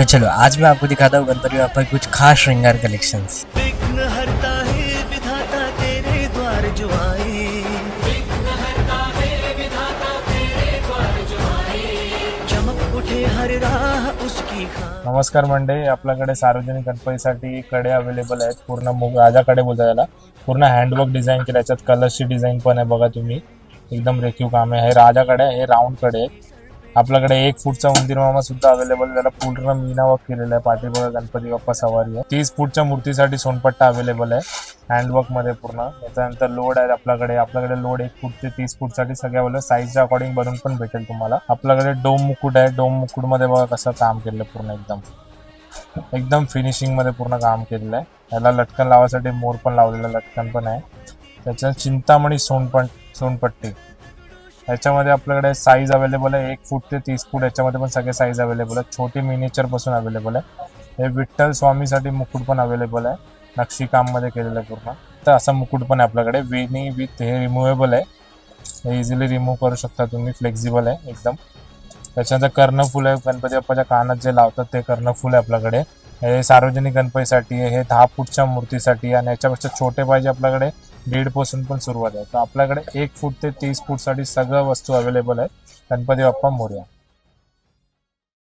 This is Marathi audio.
तो चलो आज मैं आपको दिखाता हूँ गणपति बापा के कुछ खास श्रृंगार कलेक्शंस। विघ्न हरता है विधाता तेरे द्वार जो आए। चमक उठे हर राह उसकी खान। नमस्कार मंडळी, आपल्याकडे सार्वजनिक गणपतीसाठी कडे अवेलेबल आहेत. पूर्ण राजा कडे बोलता याला. पूर्ण हँडवर्क डिझाईन केलं, याच्यात कलर्सची डिझाईन पण आहे बघा तुम्ही. एकदम रेखीव काम आहे. हे राजा कडे आहे, हे राऊंड कडे आहे. आपल्याकडे 1 फूटचा उंदीर मामा सुद्धा अवेलेबल, त्याला पूर्ण मीना वर्क केलेलं आहे. पाठीबघा गणपती बाप्पा सवारी आहे. 30 फूटच्या मूर्तीसाठी सोनपट्टा अवेलेबल आहे हँडवर्क मध्ये पूर्ण. त्याच्यानंतर लोड आहे आपल्याकडे लोड 1 फूट ते 30 फूट साठी सगळे अवेलेबल. साईजच्या अकॉर्डिंग बनवून पण भेटेल तुम्हाला. आपल्याकडे डोम मुकुट आहे. डोम मुकुट मध्ये बघा कसं काम केलेलं पूर्ण एकदम फिनिशिंग मध्ये पूर्ण काम केलेलं आहे. याला लटकन लावायसाठी मोर पण लावलेला लटकन पण आहे. त्याच्यात चिंतामणी सोनपट्टी याच्यामध्ये आपल्याकडे साईज अवेलेबल आहे 1 फूट ते 30 फूट. याच्यामध्ये पण सगळे साईज अवेलेबल आहे. छोटी मिनिएचर पासून अवेलेबल आहे. हे विठ्ठल स्वामीसाठी मुकुट पण अवेलेबल आहे, नक्षीकाम मध्ये केलेलं आहे पूर्ण. तर असा मुकुट पण आहे आपल्याकडे. वेणी विथ हे रिमुवेबल आहे, हे इझिली रिमूव्ह करू शकता तुम्ही. फ्लेक्झिबल आहे एकदम. त्याच्यानंतर कर्णफूल आहे, गणपती बाप्पाच्या कानात जे लावतात ते कर्णफूल आहे आपल्याकडे. हे सार्वजनिक गणपतीसाठी आहे. हे 10 फूटच्या मूर्तीसाठी. आणि याच्यापेक्षा छोटे पाहिजे आपल्याकडे 1.5 पासून पण सुरुवात आहे. तर आपल्याकडे 1 फूट ते 30 फूट साठी सगळं वस्तू अवेलेबल आहे. गणपती बाप्पा मोरया.